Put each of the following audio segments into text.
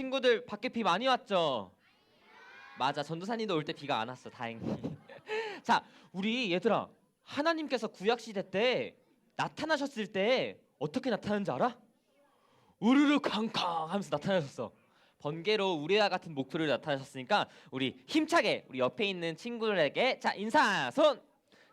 친구들 밖에 비 많이 왔죠? 맞아, 전도사님도 올 때 비가 안 왔어, 다행히. 자, 우리 얘들아, 하나님께서 구약시대 때 나타나셨을 때 어떻게 나타나는지 알아? 우르르 쾅쾅 하면서 나타나셨어. 번개로 우레와 같은 목소리로 나타나셨으니까 우리 힘차게 우리 옆에 있는 친구들에게 자, 인사 손.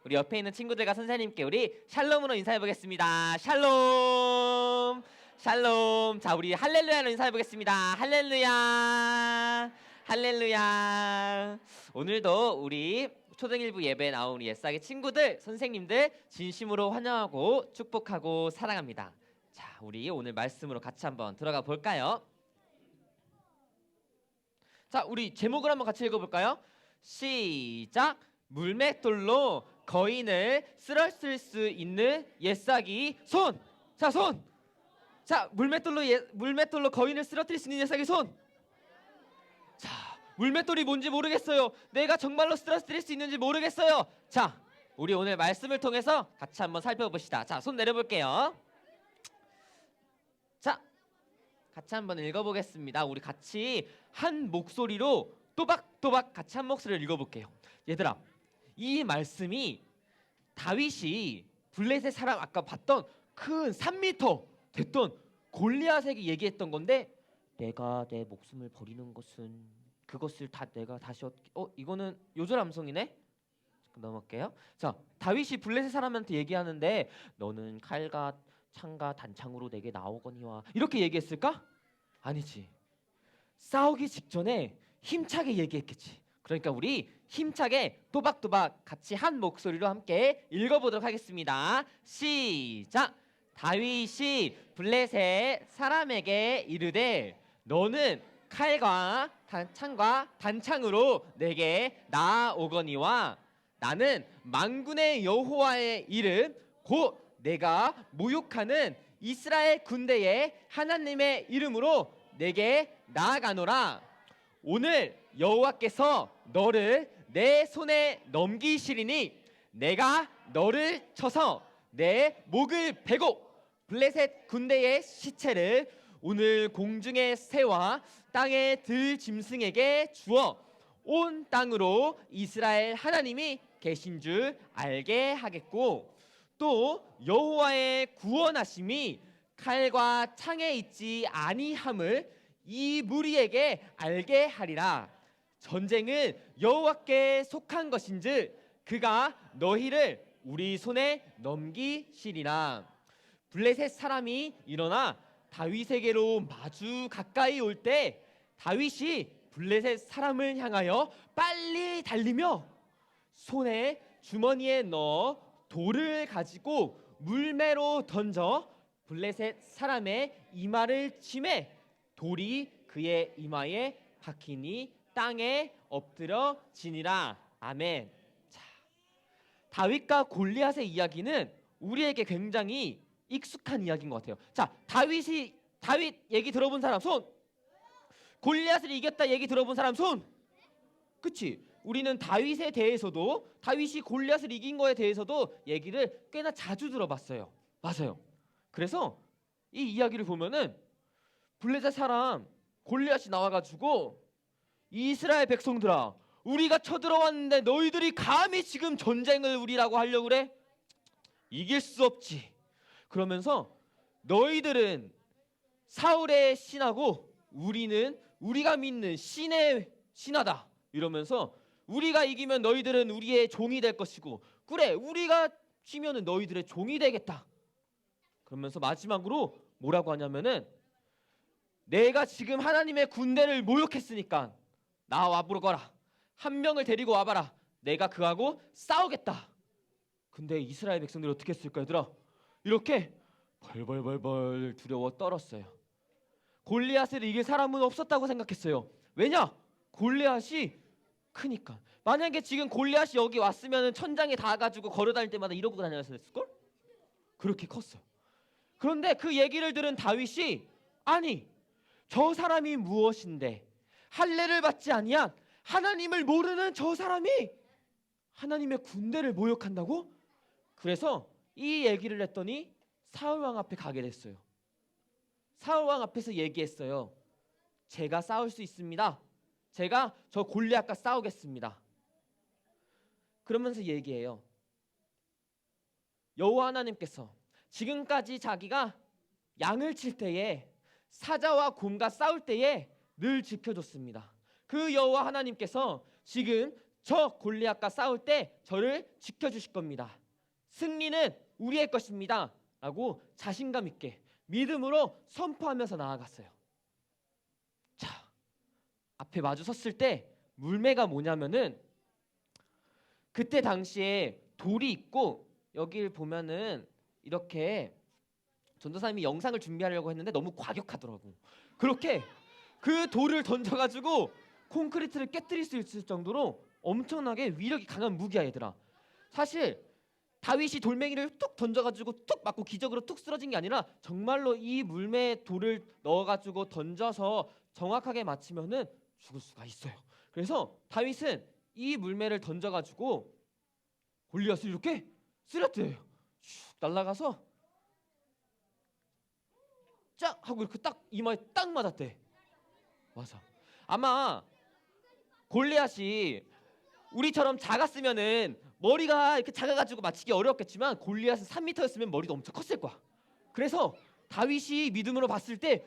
우리 옆에 있는 친구들과 선생님께 우리 샬롬으로 인사해 보겠습니다. 샬롬. 샬롬. 자, 우리 할렐루야로 인사해 보겠습니다. 할렐루야. 할렐루야. 오늘도 우리 초등일부 예배에 나온 우리 옛사기 친구들, 선생님들 진심으로 환영하고 축복하고 사랑합니다. 자, 우리 오늘 말씀으로 같이 한번 들어가 볼까요? 자, 우리 제목을 한번 같이 읽어볼까요? 시작! 물맷돌로 거인을 쓰러뜨릴 수 있는 옛사기 손! 자, 손! 자, 물맷돌로 거인을 쓰러뜨릴 수 있는 옛사기 손! 자, 물맷돌이 뭔지 모르겠어요. 내가 정말로 쓰러뜨릴 수 있는지 모르겠어요. 자, 우리 오늘 말씀을 통해서 같이 한번 살펴봅시다. 자, 손 내려볼게요. 자, 같이 한번 읽어보겠습니다. 우리 같이 한 목소리로 또박또박 같이 한 목소리를 읽어볼게요. 얘들아, 이 말씀이 다윗이 블레셋 사람 아까 봤던 큰 3m 됐던 골리앗에게 얘기했던 건데, 내가 내 목숨을 버리는 것은 그것을 다 내가 다시 이거는 요절 암송이네. 넘어갈게요. 자, 다윗이 블레셋 사람한테 얘기하는데 너는 칼과 창과 단창으로 내게 나오거니와 이렇게 얘기했을까? 아니지. 싸우기 직전에 힘차게 얘기했겠지. 그러니까 우리 힘차게 또박또박 같이 한 목소리로 함께 읽어보도록 하겠습니다. 시작! 다윗이 블레셋 사람에게 이르되 너는 칼과 창과 단창으로 내게 나아오거니와 나는 만군의 여호와의 이름 곧 내가 모욕하는 이스라엘 군대의 하나님의 이름으로 내게 나아가노라. 오늘 여호와께서 너를 내 손에 넘기시리니 내가 너를 쳐서 내 목을 베고 블레셋 군대의 시체를 오늘 공중의 새와 땅의 들 짐승에게 주어 온 땅으로 이스라엘 하나님이 계신 줄 알게 하겠고 또 여호와의 구원하심이 칼과 창에 있지 아니함을 이 무리에게 알게 하리라. 전쟁은 여호와께 속한 것인즉 그가 너희를 우리 손에 넘기시리라. 블레셋 사람이 일어나 다윗에게로 마주 가까이 올 때 다윗이 블레셋 사람을 향하여 빨리 달리며 손에 주머니에 넣어 돌을 가지고 물매로 던져 블레셋 사람의 이마를 치매 돌이 그의 이마에 박히니 땅에 엎드려 지니라. 아멘. 자, 다윗과 골리앗의 이야기는 우리에게 굉장히 익숙한 이야기인 것 같아요. 자, 다윗 얘기 들어본 사람 손. 골리앗을 이겼다 얘기 들어본 사람 손. 그치? 우리는 다윗에 대해서도 다윗이 골리앗을 이긴 거에 대해서도 얘기를 꽤나 자주 들어봤어요. 맞아요. 그래서 이 이야기를 보면은 블레셋 사람 골리앗이 나와가지고 이스라엘 백성들아, 우리가 쳐들어왔는데 너희들이 감히 지금 전쟁을 우리라고 하려고 그래? 이길 수 없지. 그러면서 너희들은 사울의 신하고 우리는 우리가 믿는 신의 신하다 이러면서 우리가 이기면 너희들은 우리의 종이 될 것이고 그래 우리가 지면은 너희들의 종이 되겠다. 그러면서 마지막으로 뭐라고 하냐면은 내가 지금 하나님의 군대를 모욕했으니까 나 와보거라. 한 명을 데리고 와봐라. 내가 그하고 싸우겠다. 근데 이스라엘 백성들이 어떻게 했을까 얘들아? 이렇게 벌벌벌벌 두려워 떨었어요. 골리앗을 이길 사람은 없었다고 생각했어요. 왜냐? 골리앗이 크니까. 만약에 지금 골리앗이 여기 왔으면 천장에 닿아가지고 걸어다닐 때마다 이러고 다녔을걸? 그렇게 컸어. 그런데 그 얘기를 들은 다윗이 아니 저 사람이 무엇인데 할례를 받지 아니한 하나님을 모르는 저 사람이 하나님의 군대를 모욕한다고? 그래서 이 얘기를 했더니 사울 왕 앞에 가게 됐어요. 사울 왕 앞에서 얘기했어요. 제가 싸울 수 있습니다. 제가 저 골리앗과 싸우겠습니다. 그러면서 얘기해요. 여호와 하나님께서 지금까지 자기가 양을 칠 때에 사자와 곰과 싸울 때에 늘 지켜줬습니다. 그 여호와 하나님께서 지금 저 골리앗과 싸울 때 저를 지켜주실 겁니다. 승리는 우리의 것입니다. 라고 자신감 있게 믿음으로 선포하면서 나아갔어요. 자, 앞에 마주 섰을 때 물매가 뭐냐면은 그때 당시에 돌이 있고 여기를 보면은 이렇게 전도사님이 영상을 준비하려고 했는데 너무 과격하더라고. 그렇게 그 돌을 던져가지고 콘크리트를 깨뜨릴 수 있을 정도로 엄청나게 위력이 강한 무기야 얘들아. 사실 다윗이 돌멩이를 툭 던져가지고 툭 맞고 기적으로 툭 쓰러진 게 아니라 정말로 이 물매에 돌을 넣어가지고 던져서 정확하게 맞추면은 죽을 수가 있어요. 그래서 다윗은 이 물매를 던져가지고 골리앗을 이렇게 쓰러뜨려요. 슉 날아가서 쫙 하고 이렇게 딱 이마에 딱 맞았대. 맞아. 아마 골리앗이 우리처럼 작았으면은 머리가 이렇게 작아가지고 맞히기 어려웠겠지만 골리앗은 3m였으면 머리도 엄청 컸을 거야. 그래서 다윗이 믿음으로 봤을 때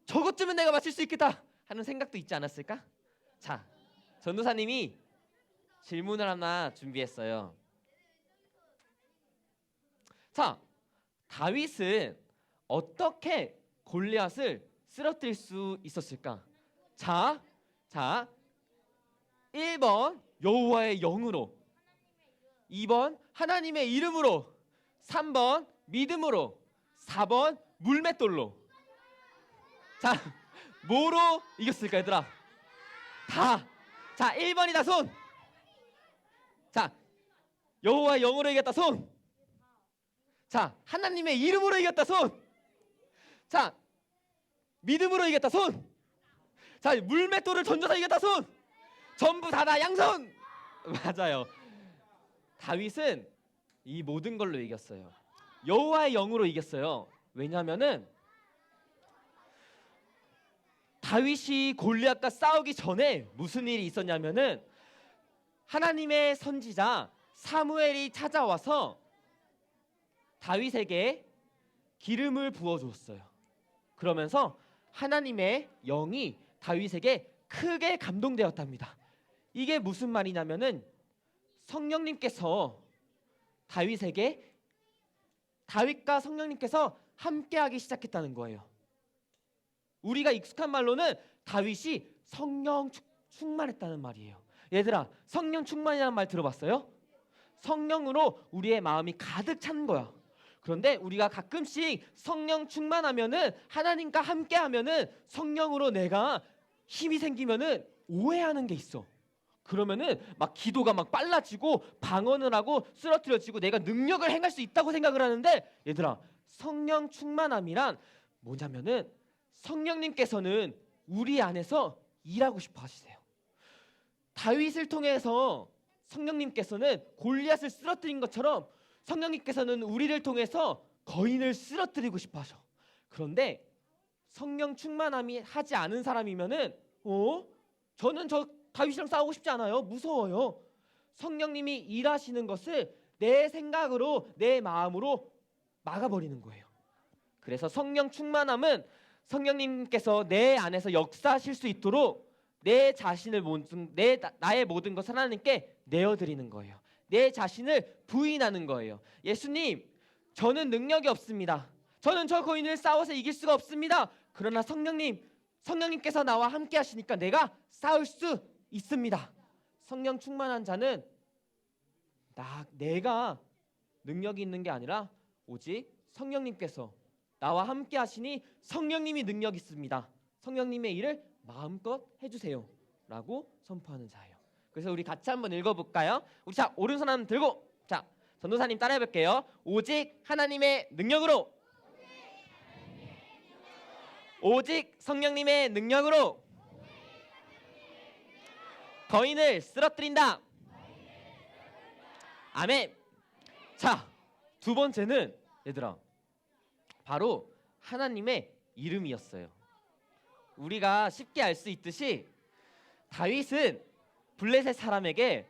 저것쯤은 내가 맞힐 수 있겠다 하는 생각도 있지 않았을까? 자, 전도사님이 질문을 하나 준비했어요. 자, 다윗은 어떻게 골리앗을 쓰러뜨릴 수 있었을까? 자, 1번 여호와의 영으로, 2번 하나님의 이름으로, 3번 믿음으로, 4번 물맷돌로. 자, 뭐로 이겼을까 얘들아? 다. 자, 1번이다 손. 자, 여호와의 영으로 이겼다 손. 자, 하나님의 이름으로 이겼다 손. 자, 믿음으로 이겼다 손. 자, 물맷돌을 던져서 이겼다 손. 전부 다다 양손. 맞아요. 다윗은 이 모든 걸로 이겼어요. 여호와의 영으로 이겼어요. 왜냐하면은 다윗이 골리앗과 싸우기 전에 무슨 일이 있었냐면은 하나님의 선지자 사무엘이 찾아와서 다윗에게 기름을 부어주었어요. 그러면서 하나님의 영이 다윗에게 크게 감동되었답니다. 이게 무슨 말이냐면은 성령님께서 다윗과 성령님께서 함께하기 시작했다는 거예요. 우리가 익숙한 말로는 다윗이 성령 충만했다는 말이에요. 얘들아, 성령 충만이라는 말 들어봤어요? 성령으로 우리의 마음이 가득 찬 거야. 그런데 우리가 가끔씩 성령 충만하면은 하나님과 함께하면은 성령으로 내가 힘이 생기면은 오해하는 게 있어. 그러면은 막 기도가 막 빨라지고 방언을 하고 쓰러뜨려지고 내가 능력을 행할 수 있다고 생각을 하는데 얘들아, 성령 충만함이란 뭐냐면은 성령님께서는 우리 안에서 일하고 싶어 하시세요. 다윗을 통해서 성령님께서는 골리앗을 쓰러뜨린 것처럼 성령님께서는 우리를 통해서 거인을 쓰러뜨리고 싶어 하셔. 그런데 성령 충만함이 하지 않은 사람이면은 저는 저 다윗이랑 싸우고 싶지 않아요. 무서워요. 성령님이 일하시는 것을 내 생각으로 내 마음으로 막아버리는 거예요. 그래서 성령 충만함은 성령님께서 내 안에서 역사하실 수 있도록 내 자신을 나의 모든 것을 하나님께 내어드리는 거예요. 내 자신을 부인하는 거예요. 예수님, 저는 능력이 없습니다. 저는 저 거인을 싸워서 이길 수가 없습니다. 그러나 성령님께서 나와 함께 하시니까 내가 싸울 수 있습니다. 성령 충만한 자는 내가 능력이 있는 게 아니라 오직 성령님께서 나와 함께 하시니 성령님이 능력 있습니다. 성령님의 일을 마음껏 해주세요 라고 선포하는 자예요. 그래서 우리 같이 한번 읽어볼까요? 우리 자, 오른손 한번 들고, 자, 전도사님 따라해볼게요. 오직 하나님의 능력으로, 오직 성령님의 능력으로 거인을 쓰러뜨린다. 아멘. 자, 두 번째는 얘들아 바로 하나님의 이름이었어요. 우리가 쉽게 알 수 있듯이 다윗은 블레셋 사람에게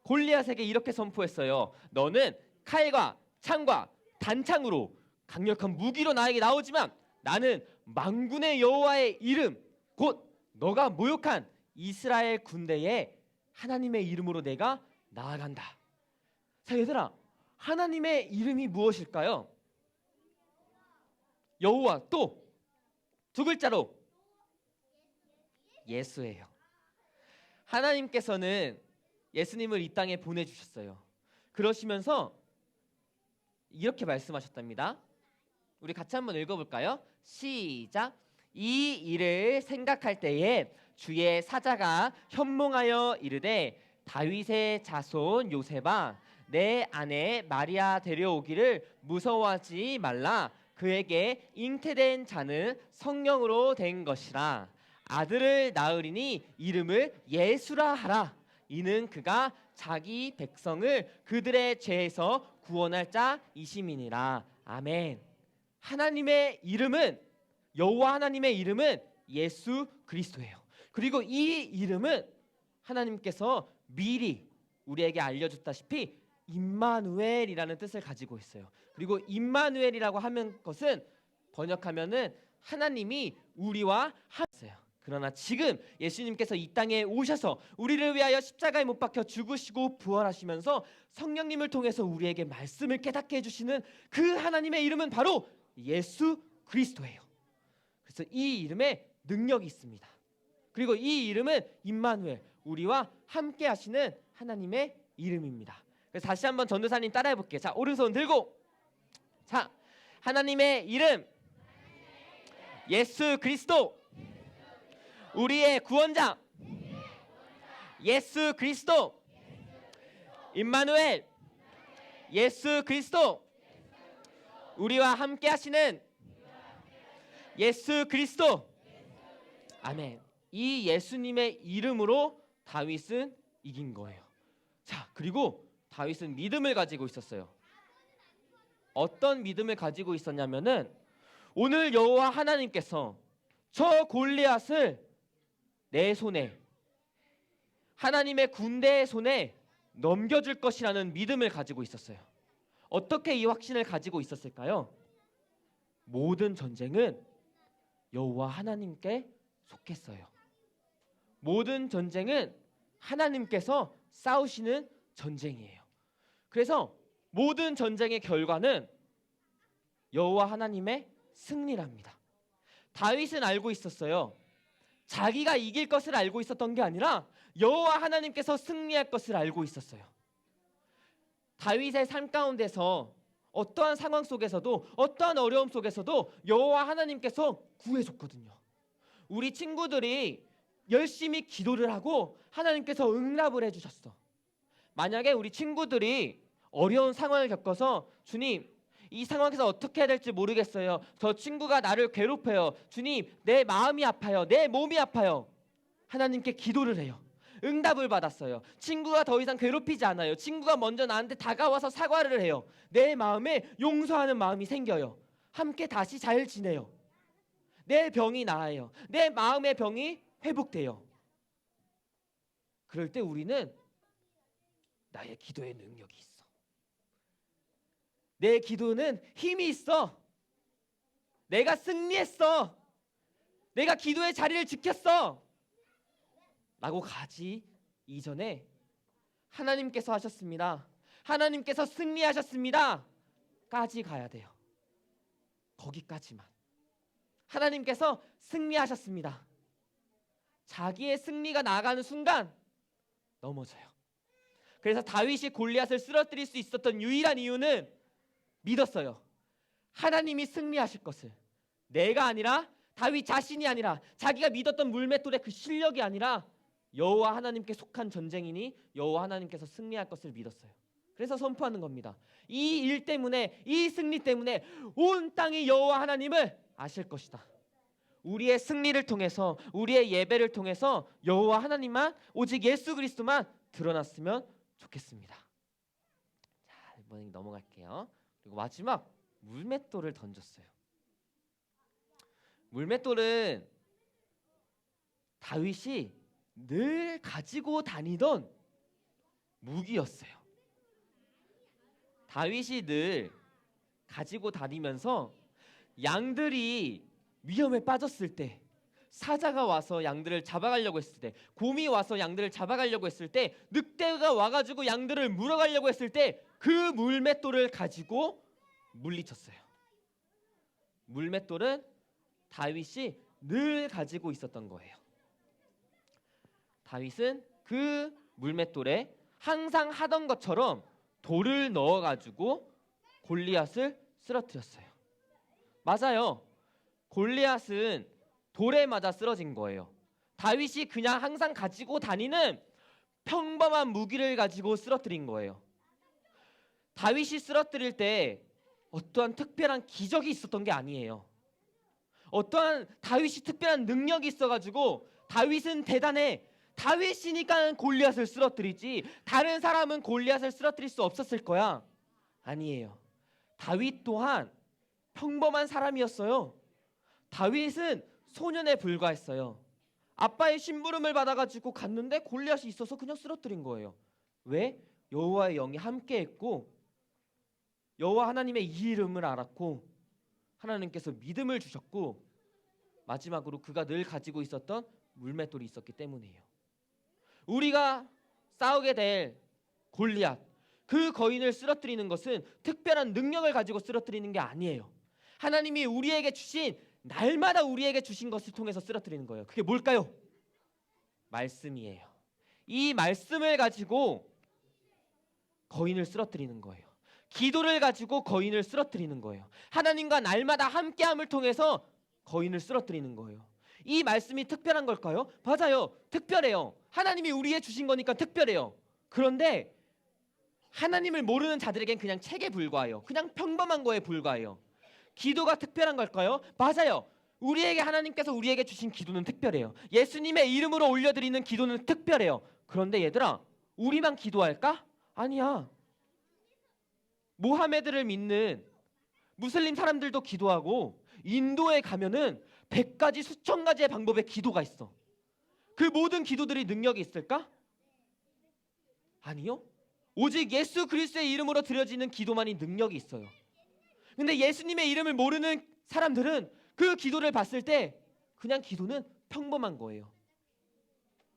골리앗에게 이렇게 선포했어요. 너는 칼과 창과 단창으로 강력한 무기로 나에게 나오지만 나는 만군의 여호와의 이름 곧 너가 모욕한 이스라엘 군대의 하나님의 이름으로 내가 나아간다. 자, 얘들아, 하나님의 이름이 무엇일까요? 여호와, 또 두 글자로 예수예요. 하나님께서는 예수님을 이 땅에 보내주셨어요. 그러시면서 이렇게 말씀하셨답니다. 우리 같이 한번 읽어볼까요? 시작. 이 일을 생각할 때에 주의 사자가 현몽하여 이르되 다윗의 자손 요셉아 내 아내 마리아 데려오기를 무서워하지 말라. 그에게 잉태된 자는 성령으로 된 것이라. 아들을 낳으리니 이름을 예수라 하라. 이는 그가 자기 백성을 그들의 죄에서 구원할 자이심이니라. 아멘. 하나님의 이름은, 여호와 하나님의 이름은 예수 그리스도예요. 그리고 이 이름은 하나님께서 미리 우리에게 알려줬다시피 임마누엘이라는 뜻을 가지고 있어요. 그리고 임마누엘이라고 하는 것은 번역하면은 하나님이 우리와 함께했어요. 그러나 지금 예수님께서 이 땅에 오셔서 우리를 위하여 십자가에 못 박혀 죽으시고 부활하시면서 성령님을 통해서 우리에게 말씀을 깨닫게 해주시는 그 하나님의 이름은 바로 예수 그리스도예요. 그래서 이 이름에 능력이 있습니다. 그리고 이 이름은 임마누엘, 우리와 함께 하시는 하나님의 이름입니다. 그래서 다시 한번 전도사님 따라해 볼게요. 자, 오른손 들고. 자, 하나님의 이름 예수 그리스도, 우리의 구원자 예수 그리스도, 임마누엘 예수 그리스도, 우리와 함께 하시는 예수 그리스도. 아멘. 이 예수님의 이름으로 다윗은 이긴 거예요. 자, 그리고 다윗은 믿음을 가지고 있었어요. 어떤 믿음을 가지고 있었냐면은 오늘 여호와 하나님께서 저 골리앗을 내 손에, 하나님의 군대의 손에 넘겨줄 것이라는 믿음을 가지고 있었어요. 어떻게 이 확신을 가지고 있었을까요? 모든 전쟁은 여호와 하나님께 속했어요. 모든 전쟁은 하나님께서 싸우시는 전쟁이에요. 그래서 모든 전쟁의 결과는 여호와 하나님의 승리랍니다. 다윗은 알고 있었어요. 자기가 이길 것을 알고 있었던 게 아니라 여호와 하나님께서 승리할 것을 알고 있었어요. 다윗의 삶 가운데서 어떠한 상황 속에서도, 어떠한 어려움 속에서도 여호와 하나님께서 구해줬거든요. 우리 친구들이 열심히 기도를 하고 하나님께서 응답을 해주셨어. 만약에 우리 친구들이 어려운 상황을 겪어서 주님, 이 상황에서 어떻게 해야 될지 모르겠어요. 저 친구가 나를 괴롭혀요. 주님, 내 마음이 아파요. 내 몸이 아파요. 하나님께 기도를 해요. 응답을 받았어요. 친구가 더 이상 괴롭히지 않아요. 친구가 먼저 나한테 다가와서 사과를 해요. 내 마음에 용서하는 마음이 생겨요. 함께 다시 잘 지내요. 내 병이 나아요. 내 마음의 병이 회복돼요. 그럴 때 우리는 나의 기도에 능력이 있어. 내 기도는 힘이 있어. 내가 승리했어. 내가 기도의 자리를 지켰어. 라고 가지 이전에 하나님께서 하셨습니다. 하나님께서 승리하셨습니다. 까지 가야 돼요. 거기까지만. 하나님께서 승리하셨습니다. 자기의 승리가 나아가는 순간 넘어져요. 그래서 다윗이 골리앗을 쓰러뜨릴 수 있었던 유일한 이유는 믿었어요. 하나님이 승리하실 것을. 내가 아니라, 다윗 자신이 아니라, 자기가 믿었던 물맷돌의 그 실력이 아니라 여호와 하나님께 속한 전쟁이니 여호와 하나님께서 승리할 것을 믿었어요. 그래서 선포하는 겁니다. 이 일 때문에, 이 승리 때문에 온 땅이 여호와 하나님을 아실 것이다. 우리의 승리를 통해서, 우리의 예배를 통해서 여호와 하나님만, 오직 예수 그리스도만 드러났으면 좋겠습니다. 자, 이번에 넘어갈게요. 그리고 마지막 물맷돌을 던졌어요. 물맷돌은 다윗이 늘 가지고 다니던 무기였어요. 다윗이 늘 가지고 다니면서 양들이 위험에 빠졌을 때, 사자가 와서 양들을 잡아가려고 했을 때, 곰이 와서 양들을 잡아가려고 했을 때, 늑대가 와가지고 양들을 물어가려고 했을 때 그 물맷돌을 가지고 물리쳤어요. 물맷돌은 다윗이 늘 가지고 있었던 거예요. 다윗은 그 물맷돌에 항상 하던 것처럼 돌을 넣어가지고 골리앗을 쓰러뜨렸어요. 맞아요. 골리앗은 돌에 맞아 쓰러진 거예요. 다윗이 그냥 항상 가지고 다니는 평범한 무기를 가지고 쓰러뜨린 거예요. 다윗이 쓰러뜨릴 때 어떠한 특별한 기적이 있었던 게 아니에요. 어떠한 다윗이 특별한 능력이 있어가지고 다윗은 대단해, 다윗이니까 골리앗을 쓰러뜨리지 다른 사람은 골리앗을 쓰러뜨릴 수 없었을 거야. 아니에요. 다윗 또한 평범한 사람이었어요. 다윗은 소년에 불과했어요. 아빠의 심부름을 받아가지고 갔는데 골리앗이 있어서 그냥 쓰러뜨린 거예요. 왜? 여호와의 영이 함께했고 여호와 하나님의 이름을 알았고 하나님께서 믿음을 주셨고 마지막으로 그가 늘 가지고 있었던 물맷돌이 있었기 때문이에요. 우리가 싸우게 될 골리앗, 그 거인을 쓰러뜨리는 것은 특별한 능력을 가지고 쓰러뜨리는 게 아니에요. 하나님이 우리에게 주신, 날마다 우리에게 주신 것을 통해서 쓰러뜨리는 거예요. 그게 뭘까요? 말씀이에요. 이 말씀을 가지고 거인을 쓰러뜨리는 거예요. 기도를 가지고 거인을 쓰러뜨리는 거예요. 하나님과 날마다 함께함을 통해서 거인을 쓰러뜨리는 거예요. 이 말씀이 특별한 걸까요? 맞아요. 특별해요. 하나님이 우리에게 주신 거니까 특별해요. 그런데 하나님을 모르는 자들에겐 그냥 책에 불과해요. 그냥 평범한 거에 불과해요. 기도가 특별한 걸까요? 맞아요. 우리에게 하나님께서 우리에게 주신 기도는 특별해요. 예수님의 이름으로 올려드리는 기도는 특별해요. 그런데 얘들아, 우리만 기도할까? 아니야. 모하메드를 믿는 무슬림 사람들도 기도하고 인도에 가면은 100가지 수천 가지의 방법의 기도가 있어. 그 모든 기도들이 능력이 있을까? 아니요. 오직 예수 그리스도의 이름으로 드려지는 기도만이 능력이 있어요. 근데 예수님의 이름을 모르는 사람들은 그 기도를 봤을 때 그냥 기도는 평범한 거예요.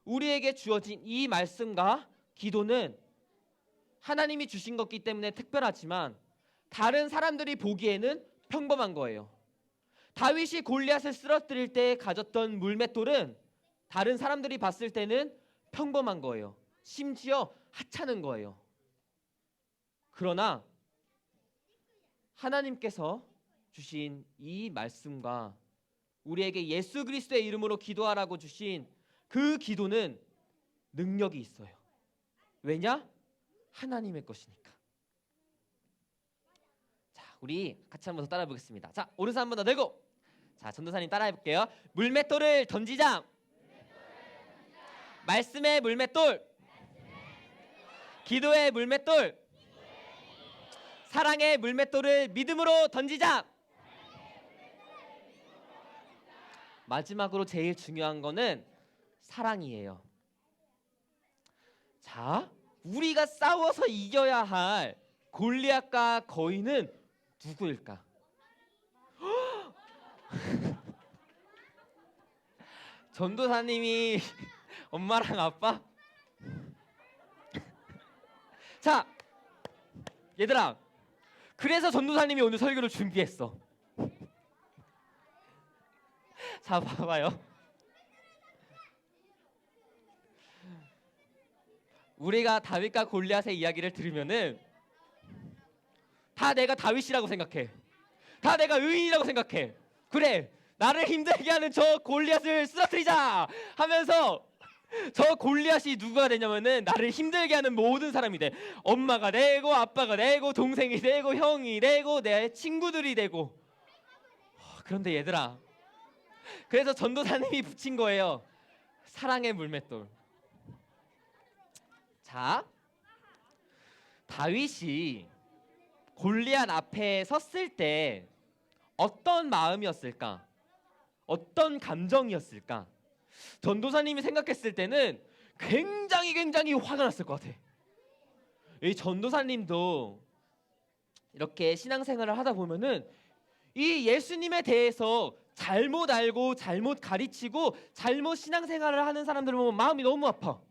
우리에게 주어진 이 말씀과 기도는 하나님이 주신 것이기 때문에 특별하지만 다른 사람들이 보기에는 평범한 거예요. 다윗이 골리앗을 쓰러뜨릴 때 가졌던 물맷돌은 다른 사람들이 봤을 때는 평범한 거예요. 심지어 하찮은 거예요. 그러나 하나님께서 주신 이 말씀과 우리에게 예수 그리스도의 이름으로 기도하라고 주신 그 기도는 능력이 있어요. 왜냐? 하나님의 것이니까. 자, 우리 같이 한번 더 따라해 보겠습니다. 자, 오른손 한번 더 들고, 자, 전도사님 따라해 볼게요. 물맷돌을 던지자. 말씀의 물맷돌, 기도의 물맷돌, 사랑의 물맷돌을 믿음으로 던지자. 마지막으로 제일 중요한 거는 사랑이에요. 자, 우리가 싸워서 이겨야 할 골리앗과 거인은 누구일까? 전도사님이 엄마랑 아빠? 자, 얘들아, 그래서 전도사님이 오늘 설교를 준비했어. 자, 봐봐요. 우리가 다윗과 골리앗의 이야기를 들으면은 다 내가 다윗이라고 생각해. 다 내가 의인이라고 생각해. 그래, 나를 힘들게 하는 저 골리앗을 쓰러뜨리자 하면서 저 골리앗이 누가 되냐면은 나를 힘들게 하는 모든 사람이 돼. 엄마가 되고 아빠가 되고 동생이 되고 형이 되고 내 친구들이 되고. 그런데 얘들아, 그래서 전도사님이 붙인 거예요. 사랑의 물맷돌. 자, 다윗이 골리앗 앞에 섰을 때 어떤 마음이었을까? 어떤 감정이었을까? 전도사님이 생각했을 때는 굉장히 화가 났을 것 같아. 이 전도사님도 이렇게 신앙생활을 하다 보면은 이 예수님에 대해서 잘못 알고 잘못 가르치고 잘못 신앙생활을 하는 사람들을 보면 마음이 너무 아파.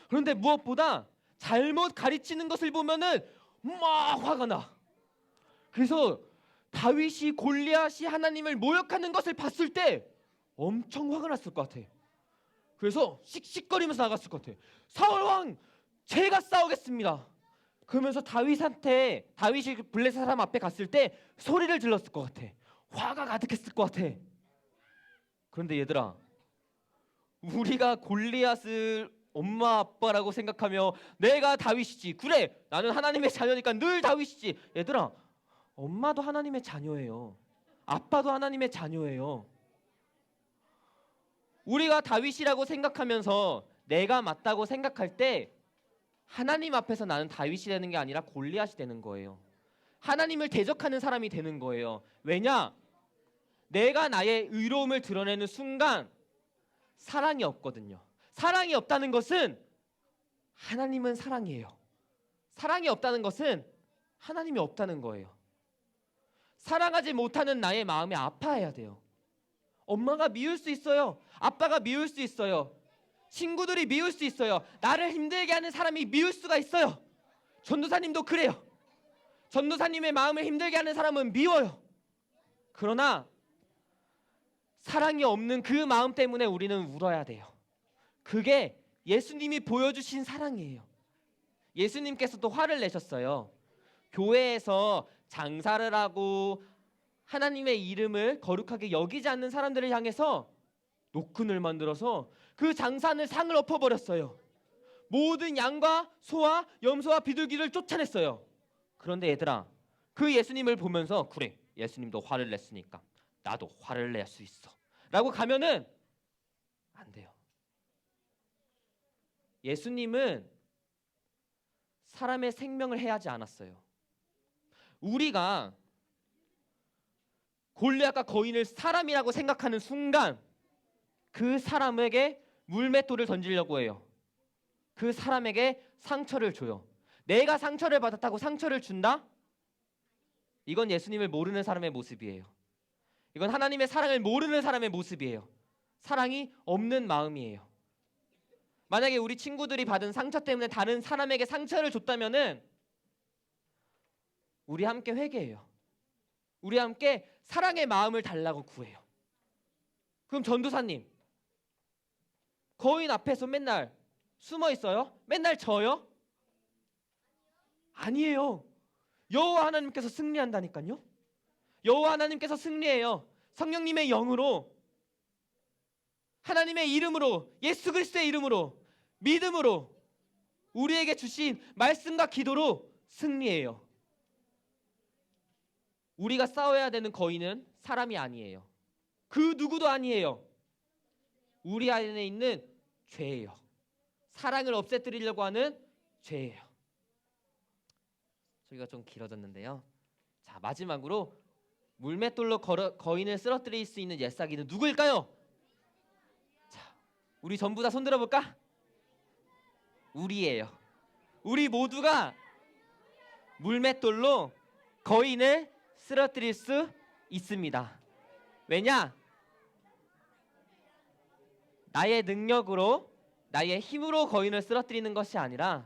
그런데 무엇보다 잘못 가르치는 것을 보면은 막 화가 나. 그래서 다윗이 골리앗이 하나님을 모욕하는 것을 봤을 때 엄청 화가 났을 것 같아. 그래서 씩씩거리면서 나갔을 것 같아. 사울 왕, 제가 싸우겠습니다. 그러면서 다윗이 블레셋 사람 앞에 갔을 때 소리를 질렀을 것 같아. 화가 가득했을 것 같아. 그런데 얘들아, 우리가 골리앗을 엄마 아빠라고 생각하며 내가 다윗이지, 그래 나는 하나님의 자녀니까 늘 다윗이지. 얘들아, 엄마도 하나님의 자녀예요. 아빠도 하나님의 자녀예요. 우리가 다윗이라고 생각하면서 내가 맞다고 생각할 때 하나님 앞에서 나는 다윗이 되는 게 아니라 골리앗이 되는 거예요. 하나님을 대적하는 사람이 되는 거예요. 왜냐? 내가 나의 의로움을 드러내는 순간 사랑이 없거든요. 사랑이 없다는 것은 하나님은 사랑이에요. 사랑이 없다는 것은 하나님이 없다는 거예요. 사랑하지 못하는 나의 마음에 아파해야 돼요. 엄마가 미울 수 있어요. 아빠가 미울 수 있어요. 친구들이 미울 수 있어요. 나를 힘들게 하는 사람이 미울 수가 있어요. 전도사님도 그래요. 전도사님의 마음을 힘들게 하는 사람은 미워요. 그러나 사랑이 없는 그 마음 때문에 우리는 울어야 돼요. 그게 예수님이 보여주신 사랑이에요. 예수님께서도 화를 내셨어요. 교회에서 장사를 하고 하나님의 이름을 거룩하게 여기지 않는 사람들을 향해서 노끈을 만들어서 그 장사는 상을 엎어버렸어요. 모든 양과 소와 염소와 비둘기를 쫓아냈어요. 그런데 얘들아, 그 예수님을 보면서 그래, 예수님도 화를 냈으니까 나도 화를 낼 수 있어 라고 가면은 안 돼요. 예수님은 사람의 생명을 해하지 않았어요. 우리가 골리앗과 거인을 사람이라고 생각하는 순간 그 사람에게 물맷돌을 던지려고 해요. 그 사람에게 상처를 줘요. 내가 상처를 받았다고 상처를 준다? 이건 예수님을 모르는 사람의 모습이에요. 이건 하나님의 사랑을 모르는 사람의 모습이에요. 사랑이 없는 마음이에요. 만약에 우리 친구들이 받은 상처 때문에 다른 사람에게 상처를 줬다면은 우리 함께 회개해요. 우리 함께 사랑의 마음을 달라고 구해요. 그럼 전도사님, 거인 앞에서 맨날 숨어 있어요? 맨날 져요? 아니에요. 여호와 하나님께서 승리한다니까요. 여호와 하나님께서 승리해요. 성령님의 영으로, 하나님의 이름으로, 예수 그리스도의 이름으로, 믿음으로 우리에게 주신 말씀과 기도로 승리해요. 우리가 싸워야 되는 거인은 사람이 아니에요. 그 누구도 아니에요. 우리 안에 있는 죄예요. 사랑을 없애뜨리려고 하는 죄예요. 저기가 좀 길어졌는데요. 자, 마지막으로 물맷돌로 거인을 쓰러뜨릴 수 있는 옛사기는 누구일까요? 자, 우리 전부 다 손 들어볼까? 우리예요. 우리 모두가 물맷돌로 거인을 쓰러뜨릴 수 있습니다. 왜냐? 나의 능력으로, 나의 힘으로 거인을 쓰러뜨리는 것이 아니라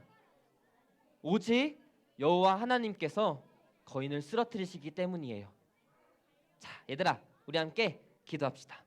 오직 여호와 하나님께서 거인을 쓰러뜨리시기 때문이에요. 자, 얘들아, 우리 함께 기도합시다.